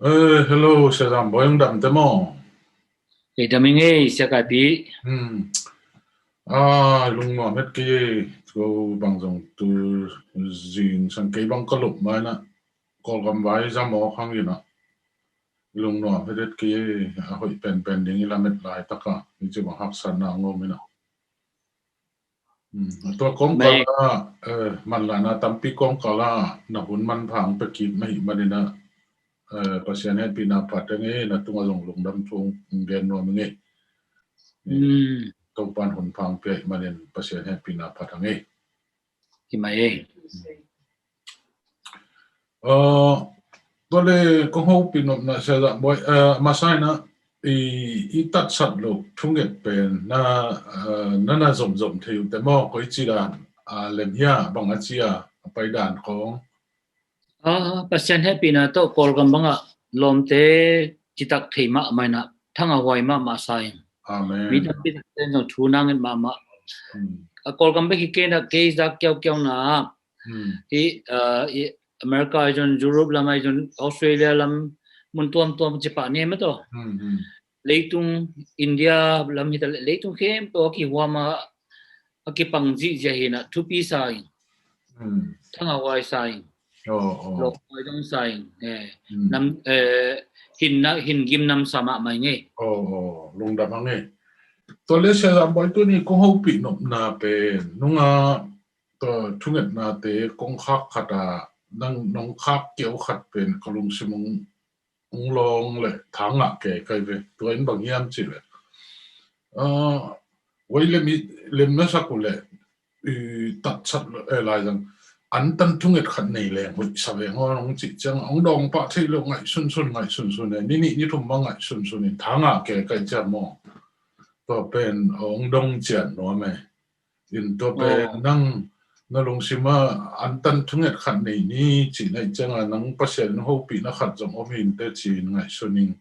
Hello, sẽ làm bữa em đậm tới mò. Thì đâm nghe sẽ cái bí Lung mà hết cái cô bằng dòng từ gìn sang cái bằng cái lục mà nè, có cầm váy ra mò khang gì nè, lung mà hết cái hội pen đi làm hết lại tất cả, như chứ bằng học sinh nào ngô mình nè. Tôi cũng có mày là, mình là na tampi cũng có là, na hun man phẳng bê kịp mấy mà đi nè, pasien hết pina phát nghe na tung ở dòng lung đâm chung gen nó nghe. Tàu pan hun phẳng bê mà đi pasien hết pina phát nghe. thì mày Ờ, Tole kung ho pinom na sa da boy masay na itat satlo thunget pen na zom zom thiu te mo ko ichiran lem hia bang achia pai dan kong pasien happy na to call kam banga lom te chitak thei ma mai na thanga wai ma sai mi amen da pi ten no thu nang ma hmm call kam be ki ke na ke za kyau kyau na hmm i America jon Europe lam ai jon Australia lam mun tuam Japan ne ma to hmm leitung India lam hi leitung khem to ki wama ki pangji je hi na thu pi sai hmm thanga wai sai oh lo oh ai dong sai hmm nam hin gim nam sama mai nge lung da mangi tole sa da boy tu ni kung ho pinom na pe nunga to thunget na te kong khak khata nang nong khak kiau khat pen kalung simung ung long le thanga ke kai ve to en bang yam chi le wai le na sa ku le tat sat e lai jang an tan thunget khat nei le hui sa ve ngor ong chi chang ong dong pa thei lo ngai sun sun ne ni thum ma ngai sun ni thanga ke kai cha mo to pen ong dong chian no me in to pen oh nang na long sima an tan thunget khat nei ni chi nei chang a nang pasel no ho pi na khat jong om hin te chi ngai suning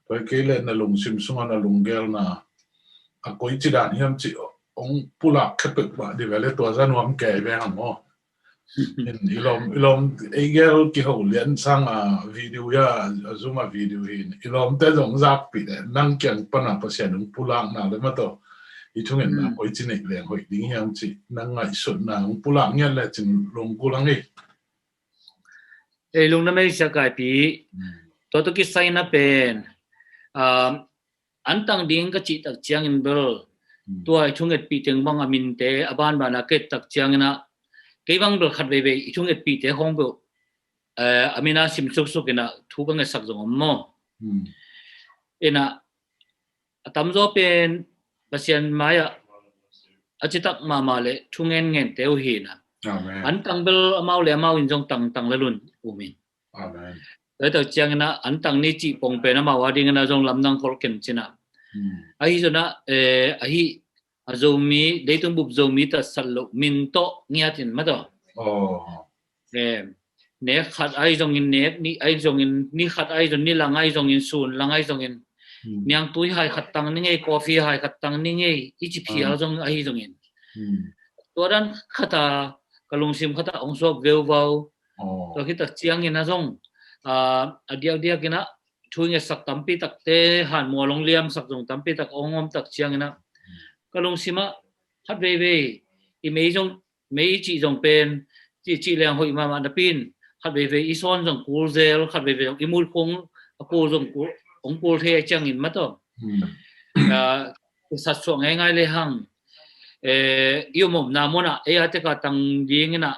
toy ke le na lung sim sunga na lung gel na a koi chi dan hiam chi ong pula khepek ba di vele to za nuam ke ve ham mo in ilom e gel ki ho lian sang a video ya zuma video hin ilom te jong zak pi de nang kyang pana pasien ung pula na le ma to I thungen na koi chi nei le hoi ding hiam chi nang ngai sut na ung pula nya le chin long pulang e lung na mai sa kai pi to ki sai na pen an tang ding ka chi tak chiang in bel tua chunget pi teng bang amin te aban bana ke tak chiang na ke bang bel khat ve chunget pi te hong bo amina sim suk ina thu bang sak jong mo ina tam zo pen pasien maya achitak ma le thungen ngen teu hi na amen an tang bel amau le amau in jong tang le lun umin amen tới tờ chiang na an tang ni chi pong pe na ma wa ding na jong lam nang khol ken china ai zo na ai Zomi Leitungbup Zomi Tatsatlo min to ngiatin ma to oh ne khat ai jong in ne ni ai jong in ni khat ai jong ni lang ai jong in sun lang ai jong in nyang tui hai khat tang ni ngei coffee hai khat tang ni ngei ichi phia jong ai jong in to dan khata kalung sim khata ong sok veu vau to khi ta chiang in na jong dia kina thui sak tampi tak te han mo long liam sak jong tampi tak ongom tak chiang ina kalung sima hat ve i mei jong mei chi jong pen chi lang hoi ma na pin hat ve i son jong kul zel hat ve jong i mul khong ko jong ko ong kul the chiang in ma to sat so ngai le hang yêu mồm na mona e ate ka tang ding ina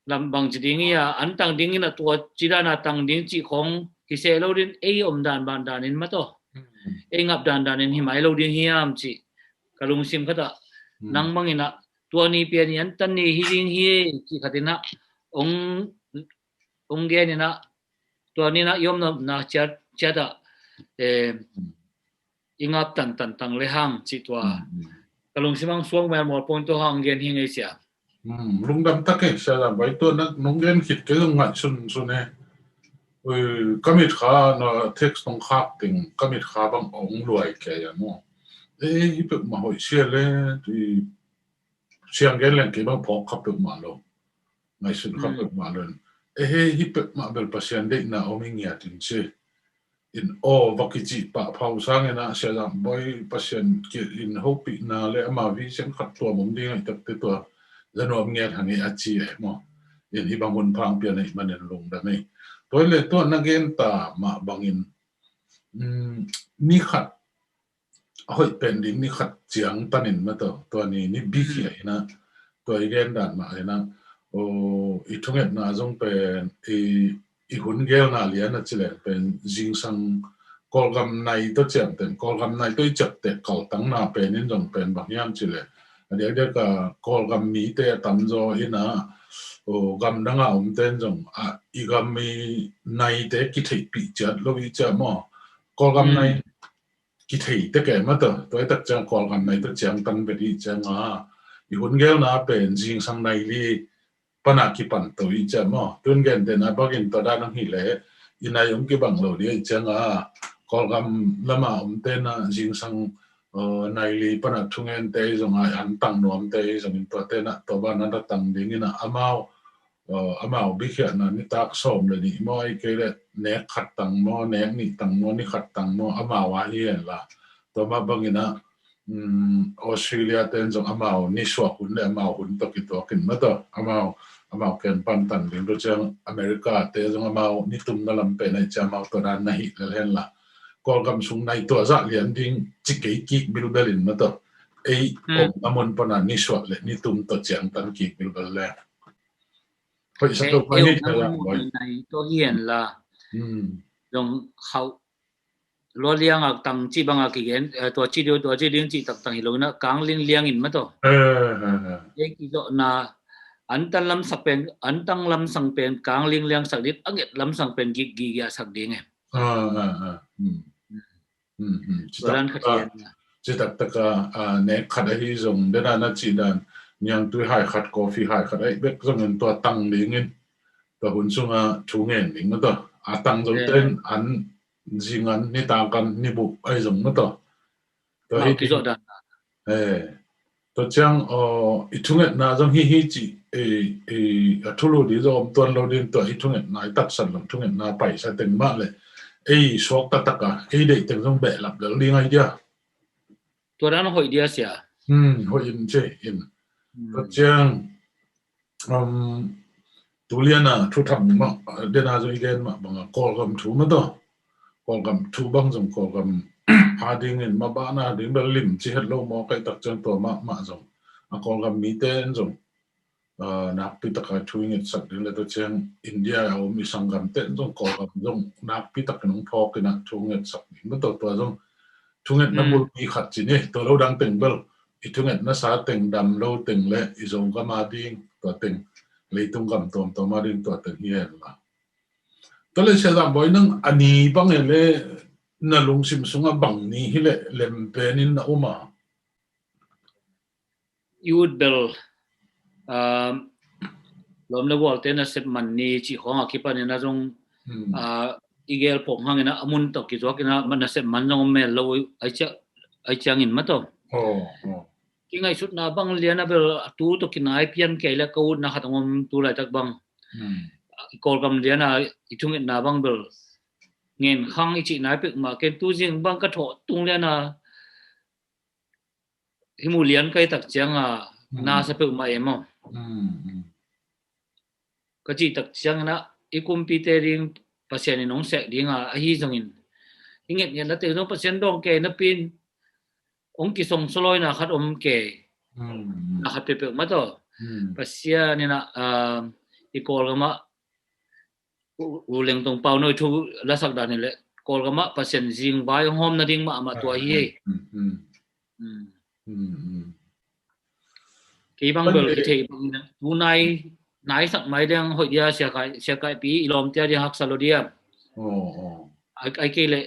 làm bằng chỉ tiếng à anh tăng tiếng là tua chỉ là tăng tiếng chỉ không thì sẽ lâu đến ấy om đàn bàn đàn đến mất to ấy ngập đàn đến thì máy lâu đến hiam chỉ cả lùng sim khát à năng bằng ina tua ni pia ni anh tan ni hi ding hi chỉ khát na ông ông nghe ni na tua ni na yom na chat chat à ingap tan le hang chỉ tua cả lùng sim ang suang mà một point to hang gen hi ngay xia lung đam tắc ấy sao là vậy tôi nó nông dân khít cái dòng ngại xuân xuân này kamit khá nó text nông khác tình kamit khá bằng ống loài cái à nó ấy bị mà hồi xưa lên thì xiang cái lên cái bằng phổ khắp được mà luôn ngại xuân khắp được mà luôn hipet ma bel pasien de na omingia tin che in o vakichi pa phau sang na sia jam boy pasien ki in hopi na le ama vi sen khat to mom ding ai tak te to zanom nge hangi achi e mo in hi bangun phang pia nei manen lung da nei toilet to na gen ta ma bangin ni khat hoi pending ni khat chiang tanin ma to ni bi khi ai na to gen dan ma ai na o I thunget na jong pen I hun gel na lian na chile pen jing sang kolgam nai to cham ten kolgam nai to chap te kal tang na pen in jong pen bang yam chile dia ka kolgam mi te tam zo ina o gam danga ten jong I gam mi nai te ki thei pi chat lo wi cha mo kolgam nai ki thei te ke ma to tak chang kolgam nai to chang tan be ri chang I hun gel na pen jing sang nai li panaki pan to I cha mo tun gen den abagin to da nang hi le ina yong ki bang lo dia changa kolgam lama te na jing sang nai li pana thungen te jong ai an tang nom te jong in to te na to ba na da tang ding ina amao bi khia na ni tak som le ni mo ai ke le ne khat tang mo ne ni tang mo ni khat tang mo amao wa hi la to ma bangina Australia ten jong amao ni swa hun le amao hun to ki to kin ma to amao ken pan tan ding do chang America te jong amao ni tum na lam pe nai cha amao to ran na hi le hen la kol gam sung nai to za lian ding chi ke ki bil belin ma to ei om amon pana ni swa le ni tum to chang tan ki bil bel le hoi sa to pa hi ta la boy này to hiền là dòng hậu lo liang ak tang chi bang ak gen to chi ding chi tak tang hilo na kang ling liang in ma to ye ki do na antan lam sak pen antang lam sang pen kang ling liang sak dit anget lam sang pen gi gi ya sak ding em ran khatien chỉ đặt tất cả nét khát ấy dùng để là chỉ đàn nhang tôi hai khát coffee hai khát ấy biết dùng mình tua tăng đi nghe tua hun sung chú nghe đi nữa tua tăng dùng tên ăn gì ngắn ni tăngกันni bu ấy dùng nữa tua hi ki đàn tua chang ít chú nghe na dùng hi chỉ thu lô đi rồi tuần lô đi tua ít chú nghe na tắt sẵn lắm chú nghe na phải sa tên mà lệ số tất cả để tên dùng bể lập được đi ngay đi tua ran hội dia sia hội in che in có chăng tulian thu thầm mà đến à rồi gen mà bằng call gam thu mà đó call gam thu bằng giống call gam hading in mà bạn na đến bel lim chỉ hết lâu mà cái đặc trưng to mà giống call gam mi tên giống nạp pi tất cả thu in sắc đến là tôi chăng India ao mi sang gam tên giống call gam giống nạp pi tất cả nông phò cái nạp thu in sắc mà to giống thu in nó bul mi khát chỉ nhé tôi lâu đang từng bel Thunget na sa teng dam lo teng le izong ka ma ding to teng Leitungbup tom to ma ding to teng hian la to le se dam boy nang ani bang le na lung sim sunga bang ni hi le lem penin na uma you would bill lom le wal ten na set man ni chi khong akipa ni na jong igel pong hang na amun to ki zo ki na man na set man jong me lo ai chang in ma to ki ngai sut na bang lian na bel tu to ki nai pian ke la ko na khat ngom tu lai tak bang kol gam lian na itung na bang bel ngen khang I chi nai pek ma ken tu jing bang ka tho tung lian na himu lian kai tak chang na sa pek ma emo ka chi tak chang na I computerin pasien ni nong sek ding hi jong in inget ngen na te no pasien dong ke na pin ong ki song soloi na khat ke na khat pe ma to pasia ni na I kol ma u leng tong pau noi thu la sak dan le kol ma pasien jing bai hom na ding ma to hi ki bang bel ki thei bang tu nai sak mai dang hoi dia sia kai pi ilom tia dia hak salodia ai ke le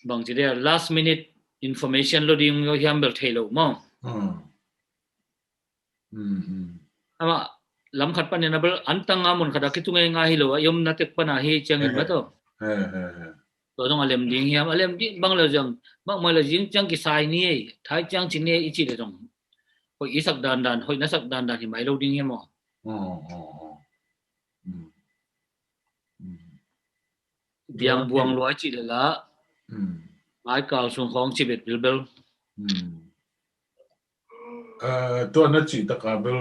bang chi dia last minute information loading yo hiam bel thei lo mo ama lam khat pan na bel antang amon khada ki tungai nga hi lo yom na tek pana hi chang in ma to to dong alem ding hiam alem di bang la jang bang mai la jing chang ki sai ni thai chang chin ne I chi le dong hoi I sak dan hoi na sak dan hi mai lo ding hiam mo biang buang loi chỉ là ai cao xuống khong chỉ biết bilbel tua na chỉ ta cả bel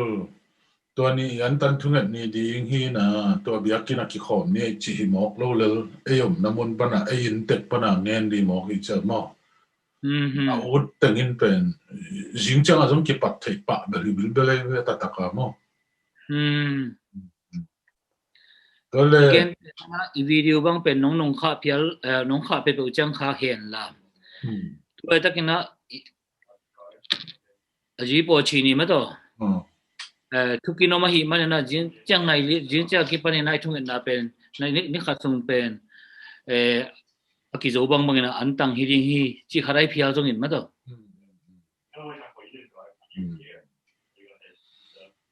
tua ni Antan Thungetni ding hi na tua biakin a ki khom ni chi hi mok lo lel ayom namun pana ayin tek pana ngen di mok hi cha mo a ut tengin pen jing chang azong ki pat thei pa bel bilbel ta ta ka mo again video bang pen nong nong kha pial nong kha pe pe chang kha hen la tu ta kina aji po chi ni ma to thukino ma hi ma na jin chang ngai li jin cha ki pan nai thung na pen ni kha sung pen aki zo bang bang na antang hi ding hi chi kharai phial jong in ma to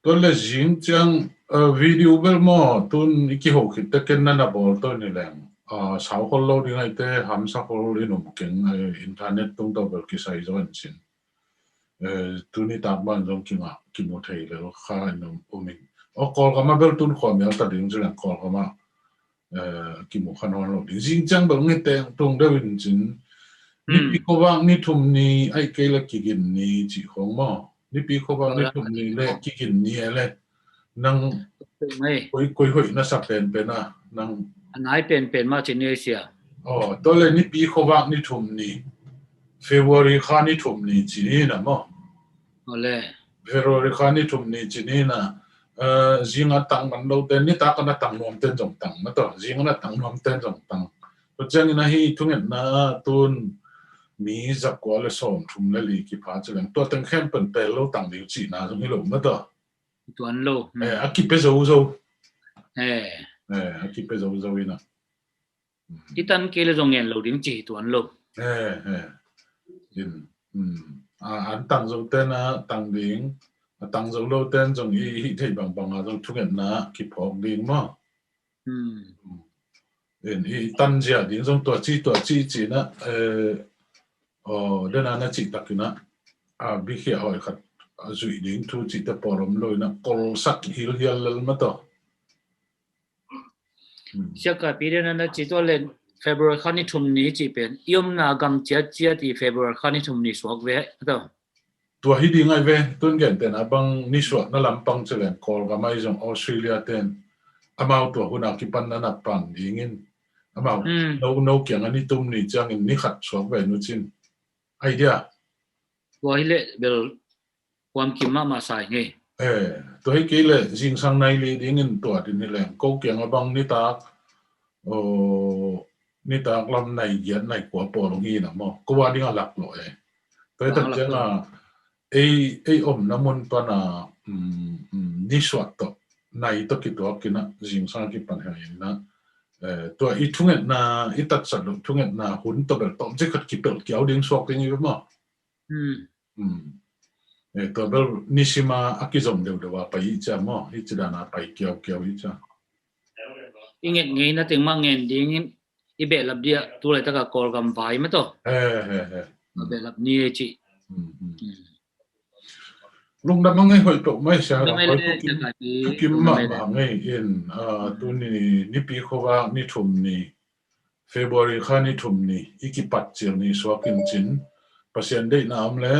tôi là riêng chẳng video bel mo tôi iki học khi tất nhiên là bảo tôi này là sáu con lâu đi ngay tới ham sáu con đi nộp kiến internet tung tàu bel cái sai rồi anh xin tôi này tạm ban trong kia một thầy là khá nộp của mình call cái mà bel tôi khỏi mình ta đến rồi là call cái mà kia một khăn hoàn đi riêng chẳng bel nghe tiếng tung đó anh xin ni pi ko wang ni thum ni ai cái là kia ni chỉ không mà ni pi ko wang ni thum ni le kia ni le nang koi hoi na sa pen na nang anai pen ma Indonesia to le ni pi kho wak ni thum ni February kha ni thum ni chi ni na mo ole February kha ni thum ni chi ni na zinga tang man lo ten ni ta ka na tang nom ten jong tang na to zinga na tang nom ten jong tang to chang na hi thunget na tun mi zak ko le som thum le li ki pha chang to tang khem pen pe lo tang liu chi na jong hi lo na to tuan lo aki pe zo aki pe zo ina titan ke le jong en lo ding chi tuan lo in an tang zo ten na tang ding tang zo lo ten jong hi thei bang bang a jong thungen na ki phok ding ma in hi tan jia ding jong to chi na den na chi takina bi khia hoi khat zui ding thu chi ta porom loi na kol sak hil lel ma to Siaka piden na chi to len February khani thum ni chi pen yom na gam chia ti February khani thum ni swak ve to tua hi ding ai ve tun gen ten abang ni swak na lampang chelen kol ga mai jong Australia ten amau tua huna ki pan na pan dingin amau no kyang ani tum ni chang in ni khat swak ve nu chin idea wa hile bel kwam kim ma sai nge tôi thấy cái là riêng sang này li đi nghìn tuổi thì là câu chuyện ở bang ni ta làm này diễn này của bộ long hi nào mà có qua đi ngang lạc lỗi tôi thật chứ là ai nam môn pa na ni swat to này to kí to kí na riêng sang cái pan hàng na tôi ít thunget na ít tát sát lo thunget na hun to bel tom chứ khát kí bel kéo điên swat cái như vậy mà to bel nishima akizom deu dewa pai cha mo hi chida na pai keo hi cha inget nge na ting ma ngen ding i be lab dia tu lai ta ka kol gam vai ma to be lab ni chi lung da mangai hoi to mai sha ra hoi tu kim ma ngai in tu ni pi khowa ni thum ni February kha ni thum ni ikipat chil ni swakin chin pasien dei na amle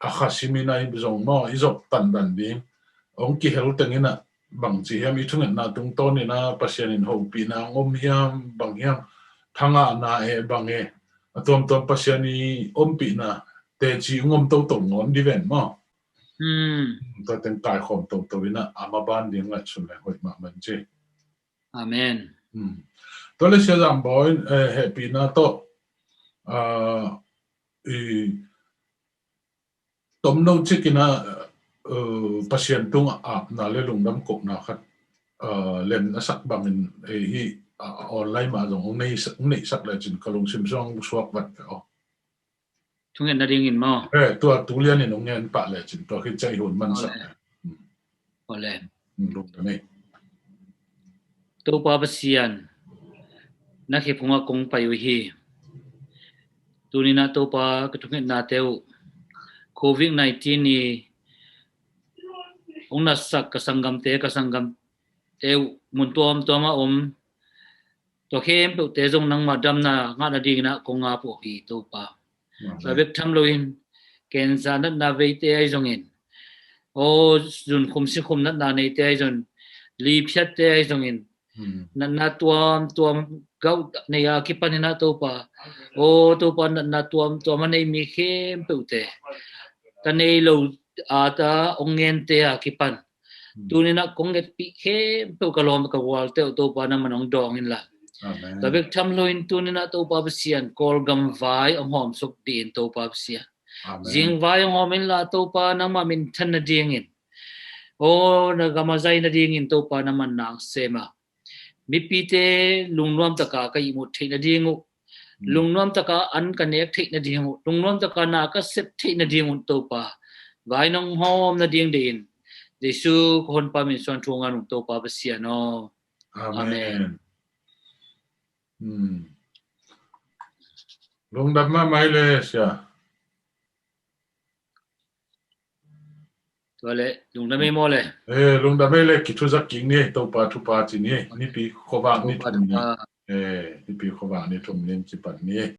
akhasimi na ibzong mo izok tan ding ong ki hel tengina bang chi hem I thunget na tung ton ni na pasien in ho pi na ngom hiam bang hiam thanga na bang atom pasien ni om pi na te chi ngom to ngon di ven mo to ten tai khom to ina amaban ding la chun le hoi ma man che amen to le sia jam boy happy na to tom no chikina pasien tung na le lungdam kop na khat len na sak bangin hi online ma jong nei sak la chin kalung sim song suak wat thungen na ding in mo tua tu lian in ngen pa le chin to khi chai hun man sak ole lung ta nei to pa pasian na khi phunga kong payu hi tunina to pa ka thungen na teu COVID-19 ni ông nasak kasangam te mun tuam ma to khem pe te jong nang madam na nga na ding na ko nga po hi to pa la bek tham loin ken sa na ve te ai jong in o jun khum si khum na nei te ai jong li phyat te ai jong in na tuam gau nei a ki pan na to pa o to pa na tuam nei mi khem pe te ta nei lo a ta ong ngen te a ki pan tu ni na kong get pi khem pe ka lom ka wal te to pa na manong dong in la ta bek tham loin tu ni na to pa sian kol gam vai om hom sok din to pa sian jing vai om hom in la to pa na ma min than na ding in o na ga ma zai na ding in to pa na man nang sema mi pi te lung nom ta ka i mu the na ding lung nom ta ka an ka nek the na ding lung nom ta ka na ka sep the na ding to pa vai nong hom na ding din de su kon pa min son thung an to pa sian no amen lung dam ma mai le sia Tole lung dam mo le lung dam le ki thu zak king ni to pa thu pa chi ni ni pi kho ba ni thum ni ni pi kho ba ni thum ni chi pan ni